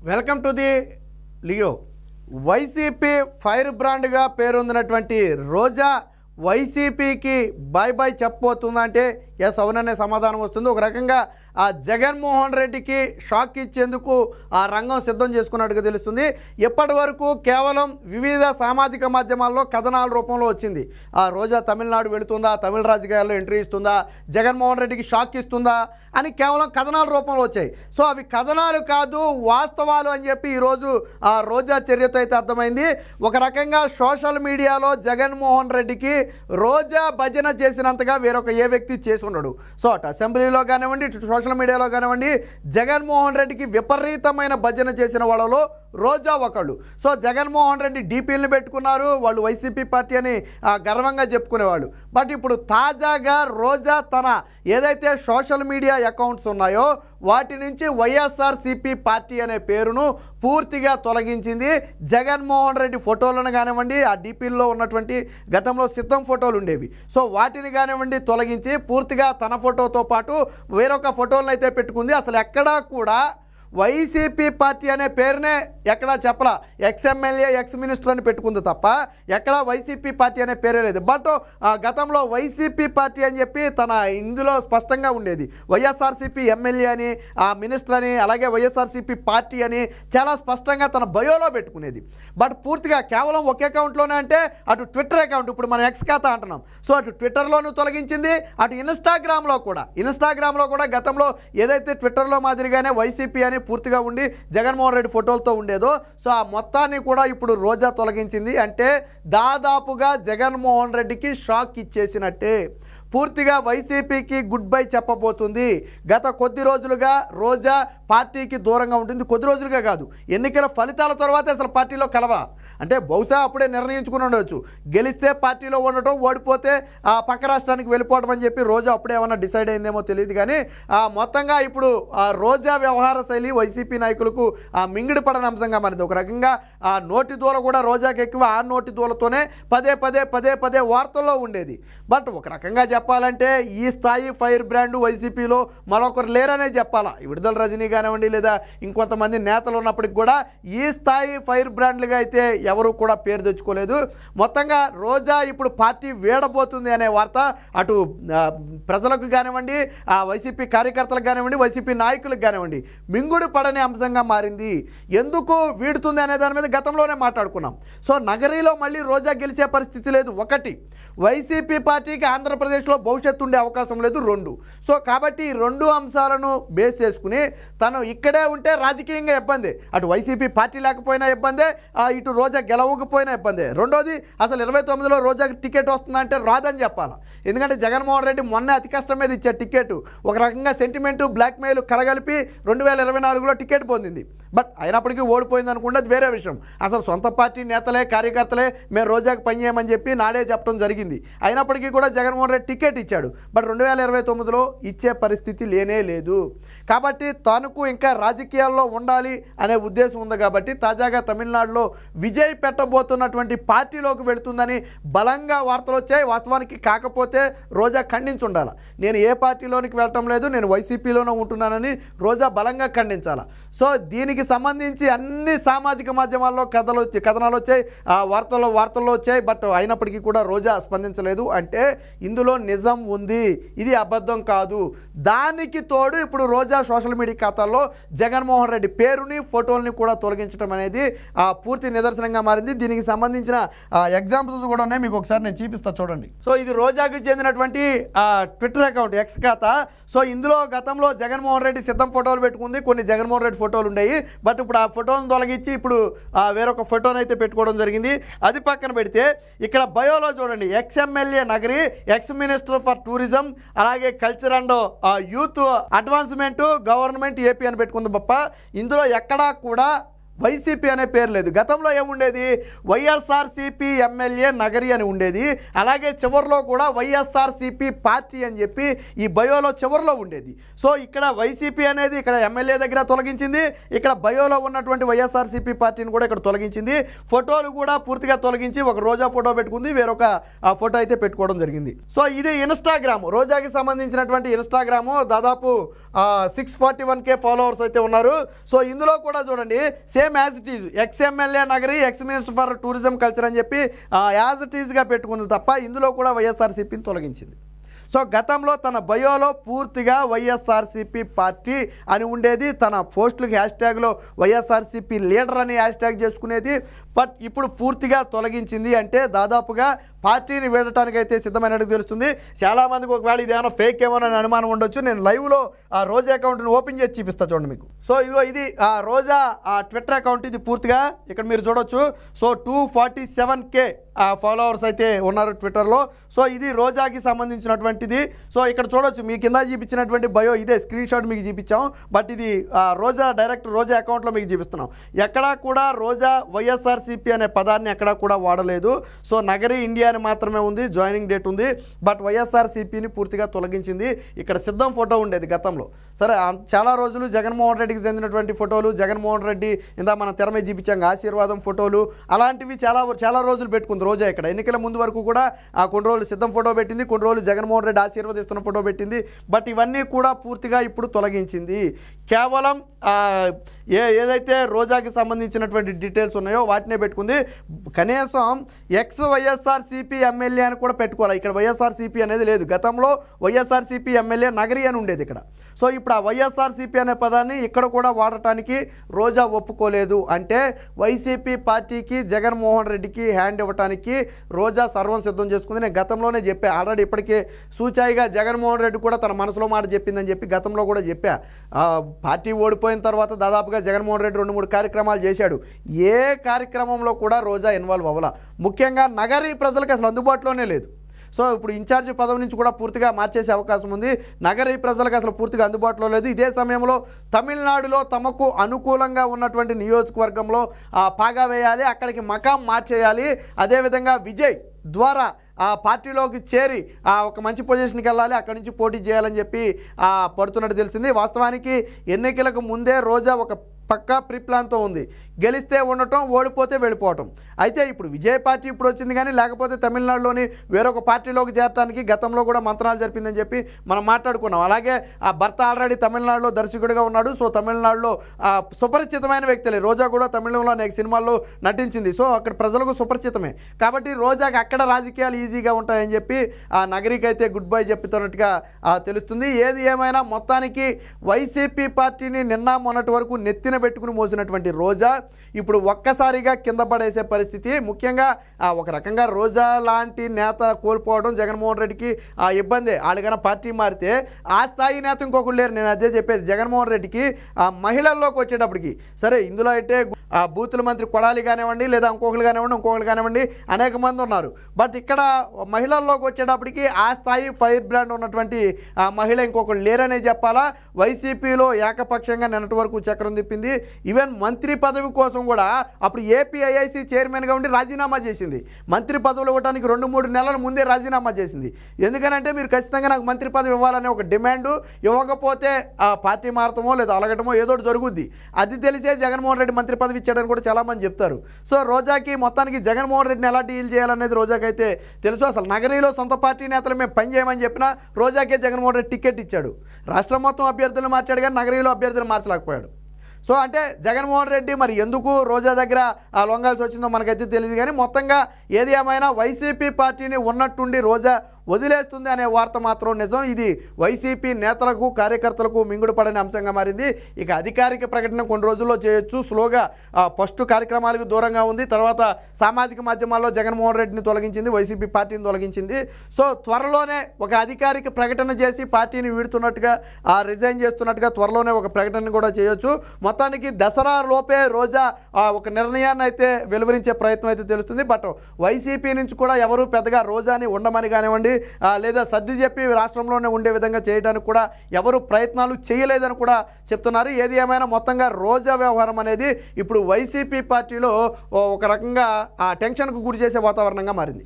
Welcome to the Leo. YCP fire బ్రాండ్గా పేరొందినటువంటి రోజా వైసీపీకి బాయ్ బాయ్ చెప్పబోతుందంటే ఎస్ అవుననే సమాధానం వస్తుంది. ఒక రకంగా ఆ జగన్మోహన్ రెడ్డికి షాక్ ఇచ్చేందుకు ఆ రంగం సిద్ధం చేసుకున్నట్టుగా తెలుస్తుంది. ఇప్పటి వరకు కేవలం వివిధ సామాజిక మాధ్యమాల్లో కథనాల రూపంలో వచ్చింది. ఆ రోజా తమిళనాడు వెళుతుందా, తమిళ రాజకీయాల్లో ఎంట్రీ ఇస్తుందా, జగన్మోహన్ రెడ్డికి షాక్ ఇస్తుందా అని కేవలం కథనాల రూపంలో వచ్చాయి. సో అవి కథనాలు కాదు, వాస్తవాలు అని చెప్పి ఈరోజు ఆ రోజా చర్యతో అయితే అర్థమైంది. ఒక రకంగా సోషల్ మీడియాలో జగన్మోహన్ రెడ్డికి రోజా భజన చేసినంతగా వేరొక ఏ వ్యక్తి చేసి ఉండడు. సో అటు అసెంబ్లీలో కానివ్వండి, ఇటు సోషల్ మీడియాలో కానివ్వండి, జగన్మోహన్ రెడ్డికి విపరీతమైన భజన చేసిన వాళ్ళలో రోజా ఒకళ్ళు. సో జగన్మోహన్ రెడ్డి డీపీలను పెట్టుకున్నారు, వాళ్ళు వైసీపీ పార్టీ అని గర్వంగా చెప్పుకునేవాళ్ళు. బట్ ఇప్పుడు తాజాగా రోజా తన ఏదైతే సోషల్ మీడియా అకౌంట్స్ ఉన్నాయో వాటి నుంచి వైఎస్ఆర్సీపీ పార్టీ అనే పేరును పూర్తిగా తొలగించింది. జగన్మోహన్ రెడ్డి ఫోటోలను కానివ్వండి, ఆ డీపీల్లో ఉన్నటువంటి గతంలో సిద్ధం ఫోటోలు ఉండేవి, సో వాటిని కానివ్వండి తొలగించి పూర్తిగా తన ఫోటోతో పాటు వేరొక ఫోటోలను అయితే పెట్టుకుంది. అసలు ఎక్కడా కూడా వైసీపీ పార్టీ అనే పేరునే ఎక్కడా చెప్పలా, ఎక్స్ఎమ్మెల్యే ఎక్స్ మినిస్టర్ అని పెట్టుకుంది తప్ప ఎక్కడా వైసీపీ పార్టీ అనే పేరే లేదు. బట్ గతంలో వైసీపీ పార్టీ అని చెప్పి తన ఇందులో స్పష్టంగా ఉండేది. వైఎస్ఆర్సీపీ ఎమ్మెల్యే అని, ఆ మినిస్టర్ అని, అలాగే వైఎస్ఆర్సీపీ పార్టీ అని చాలా స్పష్టంగా తన బయోలో పెట్టుకునేది. బట్ పూర్తిగా కేవలం ఒక అకౌంట్లోనే, అంటే అటు ట్విట్టర్ అకౌంట్, ఇప్పుడు మనం ఎక్స్ ఖాతా అంటున్నాం, సో అటు ట్విట్టర్లోనూ తొలగించింది, అటు ఇన్స్టాగ్రామ్లో కూడా గతంలో ఏదైతే ట్విట్టర్లో మాదిరిగానే వైసీపీ అని పూర్తిగా ఉండి జగన్మోహన్ రెడ్డి ఫోటోలతో ఉండేదో సో ఆ మొత్తాన్ని కూడా ఇప్పుడు రోజా తొలగించింది. అంటే దాదాపుగా జగన్మోహన్ రెడ్డికి షాక్ ఇచ్చేసినట్టే, పూర్తిగా వైసీపీకి గుడ్ బై చెప్పబోతుంది. గత కొద్ది రోజులుగా రోజా పార్టీకి దూరంగా ఉంటుంది. కొద్ది రోజులుగా కాదు, ఎన్నికల ఫలితాల తర్వాత అసలు పార్టీలో కలవా అంటే బహుశా అప్పుడే నిర్ణయించుకుని ఉండవచ్చు, గెలిస్తే పార్టీలో ఉండటం, ఓడిపోతే ఆ పక్క రాష్ట్రానికి వెళ్ళిపోవడం అని చెప్పి రోజా అప్పుడే ఏమన్నా డిసైడ్ అయిందేమో తెలియదు. కానీ మొత్తంగా ఇప్పుడు ఆ రోజా వ్యవహార శైలి వైసీపీ నాయకులకు ఆ మింగిడి పడని అంశంగా మారింది. ఒక రకంగా ఆ నోటి దూల కూడా రోజాకి ఎక్కువ, ఆ నోటి దూలతోనే పదే వార్తల్లో ఉండేది. బట్ ఒక రకంగా చెప్పాలంటే ఈ స్థాయి ఫైర్ బ్రాండ్ వైసీపీలో మరొకరు లేరనే చెప్పాలా. విడుదల రజనీ కానివ్వండి, లేదా ఇంకొంతమంది నేతలు ఉన్నప్పటికి కూడా ఈ స్థాయి ఫైర్ బ్రాండ్లుగా అయితే ఎవరు కూడా పేరు తెచ్చుకోలేదు. మొత్తంగా రోజా ఇప్పుడు పార్టీ వీడబోతుంది అనే వార్త అటు ప్రజలకు కానివ్వండి, ఆ వైసీపీ కార్యకర్తలకు కానివ్వండి, వైసీపీ నాయకులకు కానివ్వండి మింగుడు పడని అంశంగా మారింది. ఎందుకు వీడుతుంది అనే దాని మీద గతంలోనే మాట్లాడుకున్నాం. సో నగరీలో మళ్ళీ రోజా గెలిచే పరిస్థితి లేదు. ఒకటి, వైసీపీ పార్టీకి ఆంధ్రప్రదేశ్లో భవిష్యత్తు ఉండే అవకాశం లేదు. రెండు, సో కాబట్టి ఈ రెండు అంశాలను బేస్ చేసుకుని తను ఇక్కడే ఉంటే రాజకీయంగా ఇబ్బంది, అటు వైసీపీ పార్టీ లేకపోయినా ఇబ్బందే, ఇటు రోజా గెలవకపోయినా ఇబ్బందే. రెండోది, అసలు 29లో రోజాకి టికెట్ వస్తుందంటే రాదని చెప్పాలి. ఎందుకంటే జగన్మోహన్ రెడ్డి మొన్న అతి కష్టం మీద ఇచ్చే టికెట్ ఒక రకంగా సెంటిమెంటు, బ్లాక్మెయిల్ కలగలిపి 2024లో టికెట్ పొందింది. బట్ అయినప్పటికీ ఓడిపోయింది అనుకుంటే అది వేరే విషయం. అసలు సొంత పార్టీ నేతలే, కార్యకర్తలే మేము రోజాకి పని చేయమని చెప్పి నాడే చెప్పడం జరిగింది. అయినప్పటికీ కూడా జగన్మోహన్ రెడ్డి టికెట్ ఇచ్చాడు. బట్ 2029లో ఇచ్చే పరిస్థితి లేనే లేదు. కాబట్టి తనకు ఇంకా రాజకీయాల్లో ఉండాలి అనే ఉద్దేశం ఉంది. కాబట్టి తాజాగా తమిళనాడులో విజయ్ పెట్టబోతున్నటువంటి పార్టీలోకి వెళుతుందని బలంగా వార్తలు వచ్చాయి. వాస్తవానికి కాకపోతే రోజా ఖండించి ఉండాలి, నేను ఏ పార్టీలోనికి వెళ్ళటం లేదు, నేను వైసీపీలోనే ఉంటున్నానని రోజా బలంగా ఖండించాలి. సో దీనికి సంబంధించి అన్ని సామాజిక మాధ్యమాల్లో కథనాలు వచ్చాయి, వార్తల్లో వచ్చాయి. బట్ అయినప్పటికీ కూడా రోజా స్పందించలేదు. అంటే ఇందులో నిజం ఉంది, ఇది అబద్ధం కాదు. దానికి తోడు ఇప్పుడు రోజా సోషల్ మీడియా ఖాతాల్లో జగన్మోహన్ రెడ్డి పేరుని, ఫోటోల్ని కూడా తొలగించడం అనేది పూర్తి నిదర్శనంగా మారింది. దీనికి సంబంధించిన ఎగ్జాంపుల్స్ కూడా ఉన్నాయి, మీకు ఒకసారి నేను చూపిస్తా చూడండి. సో ఇది రోజాకి చెందినటువంటి ట్విట్టర్ అకౌంట్, ఎక్స్ ఖాతా. సో ఇందులో గతంలో జగన్మోహన్ రెడ్డి సిద్ధం ఫోటోలు పెట్టుకుంది, కొన్ని జగన్మోహన్ రెడ్డి ఫోటోలు ఉండేవి. బట్ ఇప్పుడు ఆ ఫోటోను తొలగించి ఇప్పుడు వేరొక ఫోటోను అయితే పెట్టుకోవడం జరిగింది. అది పక్కన పెడితే ఇక్కడ బయోలో చూడండి, ex MLA Nagari, ex minister for tourism, అలాగే culture and youth advancement, government AP అని పెట్టుకుంది తప్ప ఇందులో ఎక్కడా కూడా వైసీపీ అనే పేరు లేదు. గతంలో ఏముండేది, వైఎస్ఆర్సీపీ ఎమ్మెల్యే నగరి అని ఉండేది. అలాగే చివరిలో కూడా వైఎస్ఆర్సీపీ పార్టీ అని చెప్పి ఈ బయోలో చివరిలో ఉండేది. సో ఇక్కడ వైసీపీ అనేది ఇక్కడ ఎమ్మెల్యే దగ్గర తొలగించింది, ఇక్కడ బయోలో ఉన్నటువంటి వైఎస్ఆర్సీపీ పార్టీని కూడా ఇక్కడ తొలగించింది. ఫోటోలు కూడా పూర్తిగా తొలగించి ఒక రోజా ఫోటో పెట్టుకుంది, వేరొక ఫోటో అయితే పెట్టుకోవడం జరిగింది. సో ఇది ఇన్స్టాగ్రామ్, రోజాకి సంబంధించినటువంటి ఇన్స్టాగ్రాము. దాదాపు 641K ఫాలోవర్స్ అయితే ఉన్నారు. సో ఇందులో కూడా చూడండి, same as it is ex MLA Nagari, ex minister for tourism culture అని చెప్పి యాజ్ ఇట్ ఈజ్గా పెట్టుకుంది తప్ప ఇందులో కూడా వైఎస్ఆర్సీపీని తొలగించింది. సో గతంలో తన బయోలో పూర్తిగా వైఎస్ఆర్సీపీ పార్టీ అని ఉండేది. తన పోస్టులకి హ్యాష్ట్యాగ్లో వైఎస్ఆర్సీపీ లీడర్ అని హ్యాష్ట్యాగ్ చేసుకునేది. బట్ ఇప్పుడు పూర్తిగా తొలగించింది. అంటే దాదాపుగా పార్టీని వీడటానికి అయితే సిద్ధమైనట్టు తెలుస్తుంది. చాలామందికి ఒకవేళ ఇదేమైనా ఫేక్ ఏమో అని అనుమానం ఉండొచ్చు. నేను లైవ్లో ఆ రోజా అకౌంట్ని ఓపెన్ చేసి చూపిస్తా చూడండి మీకు. సో ఇదిగో ఇది ఆ రోజా ట్విట్టర్ అకౌంట్. ఇది పూర్తిగా ఇక్కడ మీరు చూడొచ్చు. సో 247K ఫాలోవర్స్ అయితే ఉన్నారు ట్విట్టర్లో. సో ఇది రోజాకి సంబంధించినటువంటిది. సో ఇక్కడ చూడొచ్చు, మీ కింద చూపించినటువంటి బయో ఇదే, స్క్రీన్ షాట్ మీకు చూపించాం. బట్ ఇది రోజా డైరెక్ట్ రోజా అకౌంట్లో మీకు చూపిస్తున్నాం. ఎక్కడా కూడా రోజా వైఎస్ఆర్సీపీ అనే పదాన్ని ఎక్కడా కూడా వాడలేదు. సో నగరి ఇండియా అని మాత్రమే ఉంది, జాయినింగ్ డేట్ ఉంది. బట్ వైఎస్ఆర్సీపీని పూర్తిగా తొలగించింది. ఇక్కడ సిద్ధం ఫోటో ఉండేది గతంలో. సరే, చాలా రోజులు జగన్మోహన్ రెడ్డికి చెందినటువంటి ఫోటోలు, జగన్మోహన్ రెడ్డి ఇందా మన తెర మీద చూపించాం ఆశీర్వాదం ఫోటోలు, అలాంటివి చాలా రోజులు పెట్టుకుంది రోజా. ఇక్కడ ఎన్నికల ముందు వరకు కూడా కొన్ని రోజులు సిద్ధం ఫోటో పెట్టింది, కొన్ని రోజులు జగన్మోహన్ రెడ్డి ఆశీర్వదిస్తున్న ఫోటో పెట్టింది. బట్ ఇవన్నీ కూడా పూర్తిగా ఇప్పుడు తొలగించింది. కేవలం ఏదైతే రోజాకి సంబంధించినటువంటి డీటెయిల్స్ ఉన్నాయో వాటినే పెట్టుకుంది. కనీసం ఎక్స్ వైఎస్ఆర్సీపీ ఎమ్మెల్యే అని కూడా పెట్టుకోవాలి. ఇక్కడ వైఎస్ఆర్సీపీ అనేది లేదు. గతంలో వైఎస్ఆర్సీపీ ఎమ్మెల్యే నగరి అని ఉండేది ఇక్కడ. సో ఇప్పుడు ఆ వైఎస్ఆర్సీపీ అనే పదాన్ని ఇక్కడ కూడా వాడటానికి రోజా ఒప్పుకోలేదు. అంటే వైసీపీ పార్టీకి జగన్మోహన్ రెడ్డికి హ్యాండ్ ఇవ్వటానికి రోజా సర్వం సిద్ధం చేసుకుంది. నేను గతంలోనే చెప్పా, ఆల్రెడీ ఇప్పటికే సూచాయిగా జగన్మోహన్ రెడ్డి కూడా తన మనసులో మాట చెప్పిందని చెప్పి గతంలో కూడా చెప్పా. పార్టీ ఓడిపోయిన తర్వాత దాదాపుగా జగన్మోహన్ రెడ్డి 2-3 కార్యక్రమాలు చేశాడు. ఏ కార్యక్రమంలో కూడా రోజా ఇన్వాల్వ్ అవ్వాల. ముఖ్యంగా నగరీ ప్రజలకు అసలు అందుబాటులోనే లేదు. సో ఇప్పుడు ఇన్ఛార్జి పదవి నుంచి కూడా పూర్తిగా మార్చేసే అవకాశం ఉంది. నగరీ ప్రజలకు అసలు పూర్తిగా అందుబాటులో లేదు. ఇదే సమయంలో తమిళనాడులో తమకు అనుకూలంగా ఉన్నటువంటి నియోజకవర్గంలో పాగా వేయాలి, అక్కడికి మకాం మార్చేయాలి. అదేవిధంగా విజయ్ ద్వారా ఆ పార్టీలోకి చేరి ఒక మంచి పొజిషన్కి వెళ్ళాలి, అక్కడి నుంచి పోటీ చేయాలని చెప్పి పడుతున్నట్టు తెలిసింది. వాస్తవానికి ఎన్నికలకు ముందే రోజా ఒక పక్కా ప్రీప్లాన్తో ఉంది. గెలిస్తే ఉండటం, ఓడిపోతే వెళ్ళిపోవటం. అయితే ఇప్పుడు విజయ్ పార్టీ ఇప్పుడు వచ్చింది, కానీ లేకపోతే తమిళనాడులోని వేరొక పార్టీలోకి చేరడానికి గతంలో కూడా మంత్రాలు జరిపిందని చెప్పి మనం మాట్లాడుకున్నాం. అలాగే ఆ భర్త ఆల్రెడీ తమిళనాడులో దర్శకుడిగా ఉన్నాడు. సో తమిళనాడులో సుపరిచితమైన వ్యక్తులే. రోజా కూడా తమిళంలో అనేక సినిమాల్లో నటించింది. సో అక్కడ ప్రజలకు సుపరిచితమే. కాబట్టి రోజాకి అక్కడ రాజకీయాలు ఈజీగా ఉంటాయని చెప్పి ఆ నగరికి అయితే గుడ్ బై చెప్తున్నట్టుగా తెలుస్తుంది. ఏది ఏమైనా మొత్తానికి వైసీపీ పార్టీని నిన్న మొన్నటి వరకు నెత్తిన పెట్టుకుని మోసినటువంటి రోజా ఇప్పుడు ఒక్కసారిగా కింద పడేసే పరిస్థితి. ముఖ్యంగా ఒక రకంగా రోజా లాంటి నేత కోల్పోవడం జగన్మోహన్ రెడ్డికి ఇబ్బందే. వాళ్ళకైనా పార్టీ మారితే ఆ స్థాయి నేత ఇంకొకరు లేరు. నేను అదే చెప్పేది. జగన్మోహన్ రెడ్డికి మహిళల్లోకి వచ్చేటప్పటికి సరే, ఇందులో అయితే బూతుల మంత్రి కొడాలి కానివ్వండి, లేదా ఇంకొకరు కానివ్వండి అనేక మంది ఉన్నారు. బట్ ఇక్కడ మహిళల్లోకి వచ్చేటప్పటికి ఆ స్థాయి ఫైర్ బ్రాండ్ ఉన్నటువంటి మహిళ ఇంకొకరు లేరనే చెప్పాలా. వైసీపీలో ఏకపక్షంగా నిన్నటి వరకు చక్రం తిప్పింది. ఈవెన్ మంత్రి పదవి కోసం కూడా అప్పుడు ఏపీఐఐసి చైర్మన్గా ఉండి రాజీనామా చేసింది. మంత్రి పదవులు ఇవ్వడానికి 2-3 నెలల ముందే రాజీనామా చేసింది. ఎందుకనంటే మీరు ఖచ్చితంగా నాకు మంత్రి పదవి ఇవ్వాలనే ఒక డిమాండు. ఇవ్వకపోతే ఆ పార్టీ మారటమో లేదా అలగటమో ఏదో జరుగుద్ది. అది తెలిసే జగన్మోహన్ రెడ్డి మంత్రి పదవి ఇచ్చాడని కూడా చాలామంది చెప్తారు. సో రోజాకి మొత్తానికి జగన్మోహన్ రెడ్డిని ఎలా డీల్ చేయాలనేది రోజాకి అయితే తెలుసు. అసలు నగరీలో సొంత పార్టీ నేతలు మేము పని చేయమని చెప్పినా రోజాకే జగన్మోహన్ రెడ్డి టికెట్ ఇచ్చాడు. రాష్ట్రం మొత్తం అభ్యర్థులు మార్చాడు, కానీ నగరీలో అభ్యర్థులు మార్చలేకపోయాడు. సో అంటే జగన్మోహన్ రెడ్డి మరి ఎందుకు రోజా దగ్గర లొంగాల్సి వచ్చిందో మనకైతే తెలియదు. కానీ మొత్తంగా ఏది ఏమైనా వైసీపీ పార్టీని ఉన్నట్టుండి రోజా వదిలేస్తుంది అనే వార్త మాత్రం నిజం. ఇది వైసీపీ నేతలకు కార్యకర్తలకు మింగుడు పడని అంశంగా మారింది. ఇక అధికారిక ప్రకటన కొన్ని రోజుల్లో చేయొచ్చు. స్లోగా ఫస్ట్ కార్యక్రమాలకు దూరంగా ఉంది. తర్వాత సామాజిక మాధ్యమాల్లో జగన్మోహన్ రెడ్డిని తొలగించింది, వైసీపీ పార్టీని తొలగించింది. సో త్వరలోనే ఒక అధికారిక ప్రకటన చేసి పార్టీని వీడుతున్నట్టుగా రిజైన్ చేస్తున్నట్టుగా త్వరలోనే ఒక ప్రకటన కూడా చేయొచ్చు. మొత్తానికి దసరా లోపే రోజా ఒక నిర్ణయాన్ని అయితే వెలువరించే ప్రయత్నం అయితే తెలుస్తుంది. బట్ వైసీపీ నుంచి కూడా ఎవరు పెద్దగా రోజాని ఉండమని కానివ్వండి, కానివ్వండి లేదా సర్ది చెప్పి రాష్ట్రంలోనే ఉండే విధంగా చేయడానికి కూడా ఎవరు ప్రయత్నాలు చేయలేదని కూడా చెప్తున్నారు. ఏది ఏమైనా మొత్తంగా రోజా వ్యవహారం అనేది ఇప్పుడు వైసీపీ పార్టీలో ఒక రకంగా టెన్షన్కు గురి చేసే వాతావరణంగా మారింది.